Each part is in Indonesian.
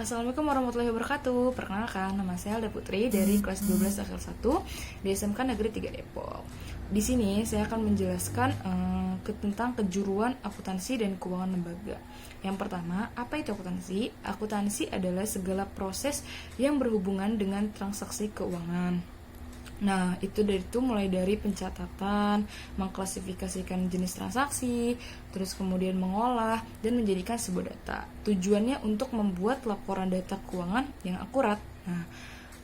Assalamualaikum warahmatullahi wabarakatuh. Perkenalkan, nama saya Alda Putri dari kelas 12 akhir 1 di SMK Negeri 3 Depok. Di sini saya akan menjelaskan tentang kejuruan akuntansi dan keuangan lembaga. Yang pertama, apa itu akuntansi? Akuntansi adalah segala proses yang berhubungan dengan transaksi keuangan. Nah, itu mulai dari pencatatan, mengklasifikasikan jenis transaksi, terus kemudian mengolah dan menjadikan sebuah data. Tujuannya untuk membuat laporan data keuangan yang akurat. Nah,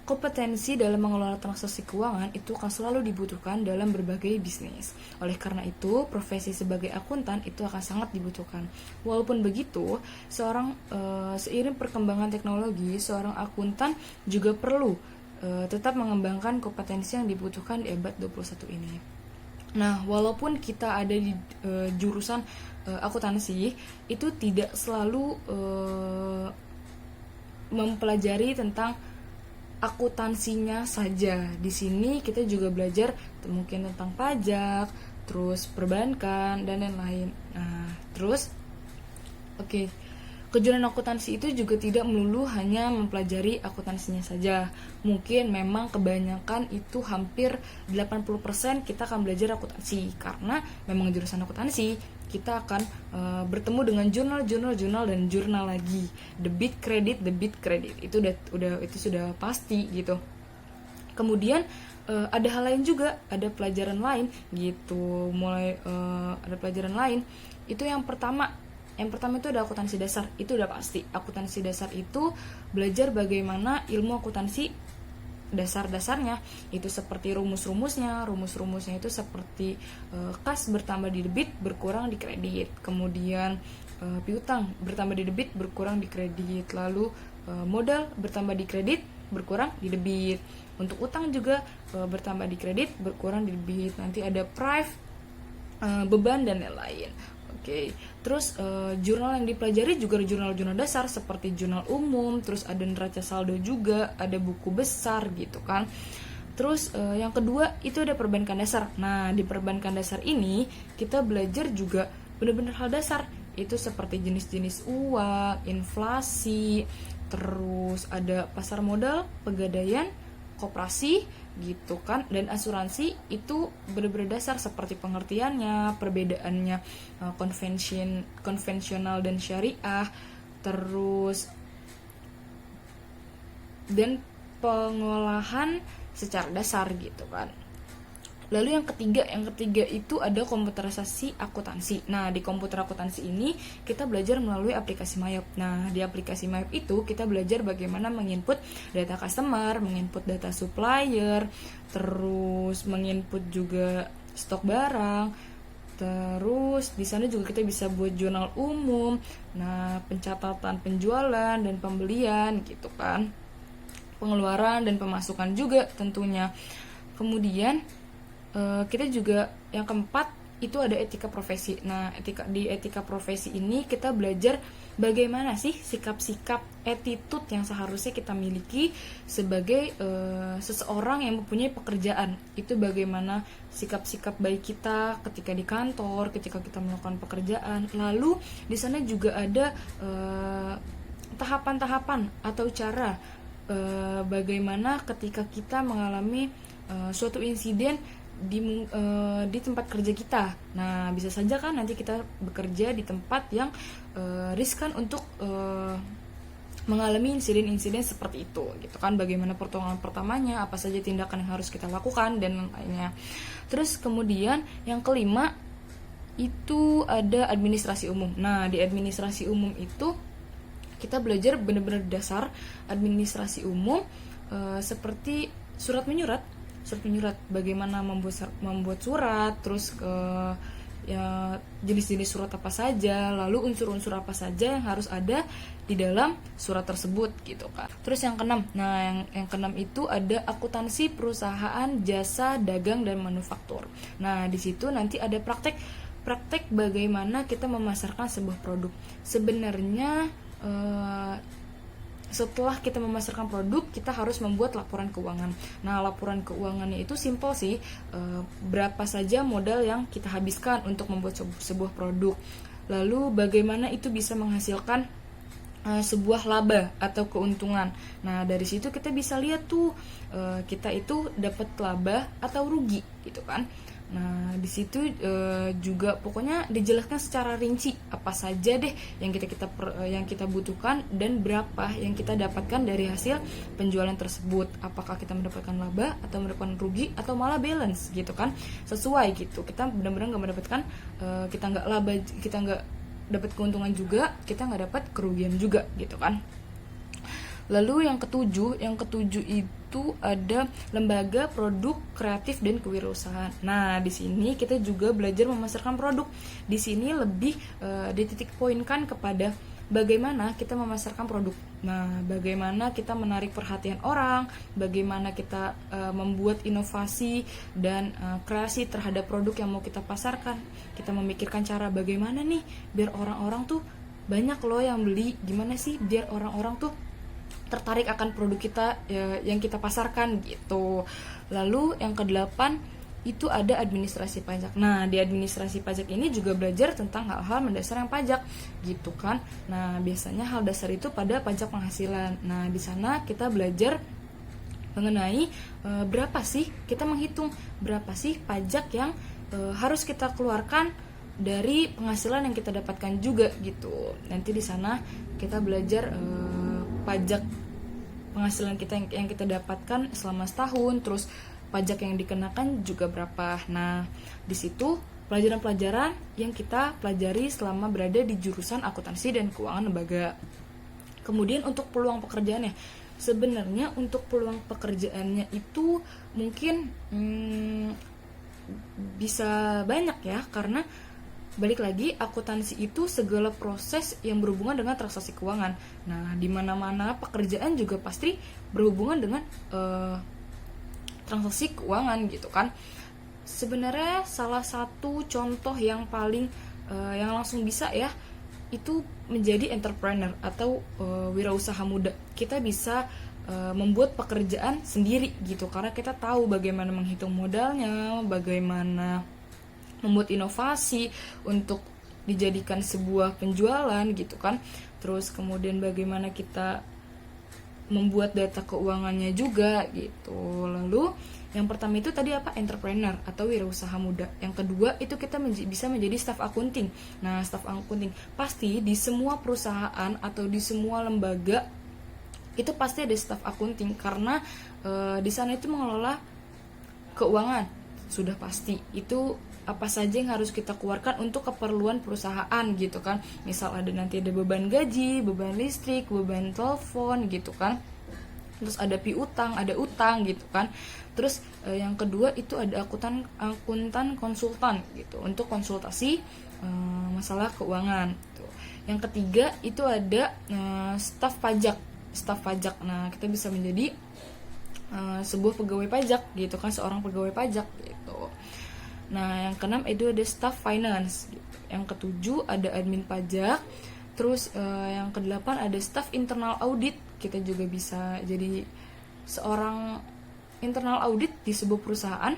kompetensi dalam mengelola transaksi keuangan itu akan selalu dibutuhkan dalam berbagai bisnis. Oleh karena itu, profesi sebagai akuntan itu akan sangat dibutuhkan. Walaupun begitu, seiring perkembangan teknologi, seorang akuntan juga perlu tetap mengembangkan kompetensi yang dibutuhkan di abad 21 ini. Nah, walaupun kita ada di jurusan akuntansi, itu tidak selalu mempelajari tentang akuntansinya saja. Di sini kita juga belajar mungkin tentang pajak, terus perbankan dan lain-lain. Nah, terus kejuruan akuntansi itu juga tidak melulu hanya mempelajari akuntansinya saja. Mungkin memang kebanyakan itu hampir 80% kita akan belajar akuntansi, karena memang jurusan akuntansi kita akan bertemu dengan jurnal dan jurnal lagi. Debit kredit itu sudah pasti gitu. Kemudian ada hal lain juga, ada pelajaran lain gitu. Ada pelajaran lain. Itu yang pertama itu ada akuntansi dasar, itu udah pasti. Akuntansi dasar itu belajar bagaimana ilmu akuntansi dasar-dasarnya, itu seperti rumus-rumusnya itu seperti kas bertambah di debit berkurang di kredit, kemudian piutang bertambah di debit berkurang di kredit, lalu modal bertambah di kredit berkurang di debit, untuk utang juga bertambah di kredit berkurang di debit, nanti ada prive, beban dan lain-lain. Terus jurnal yang dipelajari juga jurnal-jurnal dasar seperti jurnal umum, terus ada neraca saldo juga, ada buku besar gitu kan. Terus yang kedua itu ada perbankan dasar. Nah, di perbankan dasar ini kita belajar juga benar-benar hal dasar, itu seperti jenis-jenis uang, inflasi, terus ada pasar modal, pegadaian, koperasi gitu kan, dan asuransi itu benar-benar dasar seperti pengertiannya, perbedaannya konvensional dan syariah, terus dan pengolahan secara dasar gitu kan. Lalu yang ketiga itu ada komputerisasi akuntansi. Nah, di komputer akuntansi ini kita belajar melalui aplikasi Mayop. Nah, di aplikasi Mayop itu kita belajar bagaimana menginput data customer, menginput data supplier, terus menginput juga stok barang. Terus di sana juga kita bisa buat jurnal umum, nah pencatatan penjualan dan pembelian gitu kan, pengeluaran dan pemasukan juga tentunya. Kemudian kita juga yang keempat itu ada etika profesi. Nah, di etika profesi ini kita belajar bagaimana sih sikap-sikap, attitude yang seharusnya kita miliki sebagai seseorang yang mempunyai pekerjaan. Itu bagaimana sikap-sikap baik kita ketika di kantor, ketika kita melakukan pekerjaan. Lalu di sana juga ada tahapan-tahapan atau cara bagaimana ketika kita mengalami suatu insiden di tempat kerja kita. Nah, bisa saja kan nanti kita bekerja di tempat yang riskan untuk mengalami insiden-insiden seperti itu gitu kan. Bagaimana pertolongan pertamanya, apa saja tindakan yang harus kita lakukan dan lainnya. Terus kemudian yang kelima itu ada administrasi umum. Nah, di administrasi umum itu kita belajar benar-benar dasar administrasi umum, seperti surat menyurat, bagaimana membuat surat, terus jenis-jenis surat apa saja, lalu unsur-unsur apa saja yang harus ada di dalam surat tersebut gitu kan. Terus yang keenam, yang keenam itu ada akuntansi perusahaan, jasa, dagang dan manufaktur. Nah, di situ nanti ada praktek bagaimana kita memasarkan sebuah produk. Sebenarnya setelah kita memasarkan produk, kita harus membuat laporan keuangan. Nah, laporan keuangannya itu simpel sih, berapa saja modal yang kita habiskan untuk membuat sebuah produk, lalu bagaimana itu bisa menghasilkan sebuah laba atau keuntungan. Nah, dari situ kita bisa lihat tuh kita itu dapat laba atau rugi gitu kan. Nah, di situ juga pokoknya dijelaskan secara rinci apa saja deh yang kita butuhkan dan berapa yang kita dapatkan dari hasil penjualan tersebut. Apakah kita mendapatkan laba atau mendapatkan rugi atau malah balance gitu kan. Sesuai gitu. Kita benar-benar nggak mendapatkan kita nggak laba, kita nggak dapat keuntungan juga, kita nggak dapat kerugian juga gitu kan. Lalu yang ketujuh itu ada lembaga produk kreatif dan kewirausahaan. Nah, di sini kita juga belajar memasarkan produk. Di sini lebih dititik poinkan kepada bagaimana kita memasarkan produk. Nah, bagaimana kita menarik perhatian orang, bagaimana kita membuat inovasi dan kreasi terhadap produk yang mau kita pasarkan. Kita memikirkan cara bagaimana nih biar orang-orang tuh banyak loh yang beli. Gimana sih biar orang-orang tuh tertarik akan produk kita yang kita pasarkan gitu. Lalu yang kedelapan itu ada administrasi pajak. Nah, di administrasi pajak ini juga belajar tentang hal-hal mendasar yang pajak gitu kan. Nah, biasanya hal dasar itu pada pajak penghasilan. Nah, di sana kita belajar mengenai berapa sih kita menghitung berapa sih pajak yang harus kita keluarkan dari penghasilan yang kita dapatkan juga gitu. Nanti di sana kita belajar pajak penghasilan kita yang kita dapatkan selama setahun, terus pajak yang dikenakan juga berapa. Nah, di situ pelajaran-pelajaran yang kita pelajari selama berada di jurusan akuntansi dan keuangan lembaga. Kemudian untuk peluang pekerjaannya, sebenarnya untuk peluang pekerjaannya itu mungkin bisa banyak ya, karena balik lagi, akuntansi itu segala proses yang berhubungan dengan transaksi keuangan. Nah, di mana-mana pekerjaan juga pasti berhubungan dengan transaksi keuangan gitu kan. Sebenarnya salah satu contoh yang paling yang langsung bisa ya, itu menjadi entrepreneur atau wirausaha muda. Kita bisa membuat pekerjaan sendiri gitu, karena kita tahu bagaimana menghitung modalnya, bagaimana membuat inovasi untuk dijadikan sebuah penjualan gitu kan. Terus kemudian bagaimana kita membuat data keuangannya juga gitu. Lalu yang pertama itu tadi apa? Entrepreneur atau wirausaha muda. Yang kedua itu kita bisa menjadi staff accounting. Nah, staff accounting pasti di semua perusahaan atau di semua lembaga itu pasti ada staff accounting, karena di sana itu mengelola keuangan. Sudah pasti itu apa saja yang harus kita keluarkan untuk keperluan perusahaan gitu kan. Misal nanti ada beban gaji, beban listrik, beban telepon gitu kan. Terus ada piutang, ada utang gitu kan. Terus yang kedua itu ada akuntan konsultan gitu untuk konsultasi masalah keuangan gitu. Yang ketiga itu ada staf pajak. Nah, kita bisa menjadi sebuah pegawai pajak gitu kan, seorang pegawai pajak gitu. Nah, yang keenam itu ada staff finance gitu. Yang ketujuh ada admin pajak. Terus yang kedelapan ada staff internal audit. Kita juga bisa jadi seorang internal audit di sebuah perusahaan.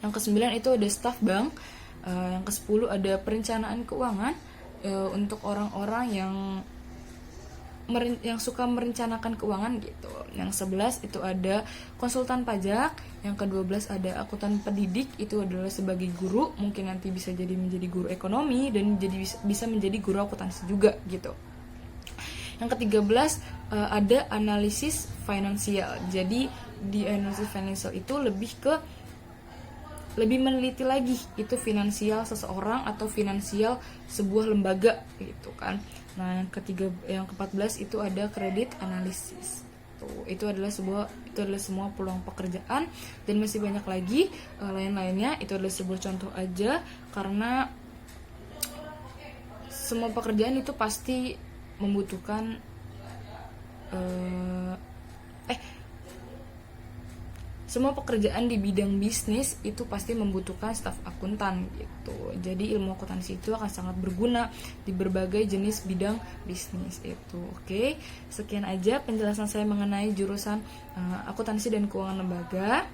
Yang kesembilan itu ada staff bank. Yang kesepuluh ada perencanaan keuangan untuk orang-orang yang suka merencanakan keuangan gitu. Yang 11 itu ada konsultan pajak. Yang ke-12 ada akuntan pendidik, itu adalah sebagai guru, mungkin nanti bisa jadi menjadi guru ekonomi dan bisa menjadi guru akuntansi juga gitu. Yang ke-13 ada analisis finansial. Jadi di analisis finansial itu lebih meneliti lagi itu finansial seseorang atau finansial sebuah lembaga gitu kan. Nah, yang ke-14 itu ada kredit analisis. Itu adalah semua peluang pekerjaan, dan masih banyak lagi lain-lainnya. Itu adalah sebuah contoh aja, karena semua pekerjaan itu pasti membutuhkan semua pekerjaan di bidang bisnis itu pasti membutuhkan staf akuntan gitu. Jadi ilmu akuntansi itu akan sangat berguna di berbagai jenis bidang bisnis itu. Oke, sekian aja penjelasan saya mengenai jurusan akuntansi dan keuangan lembaga.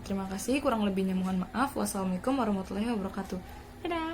Terima kasih, kurang lebihnya mohon maaf. Wassalamualaikum warahmatullahi wabarakatuh. Dadah.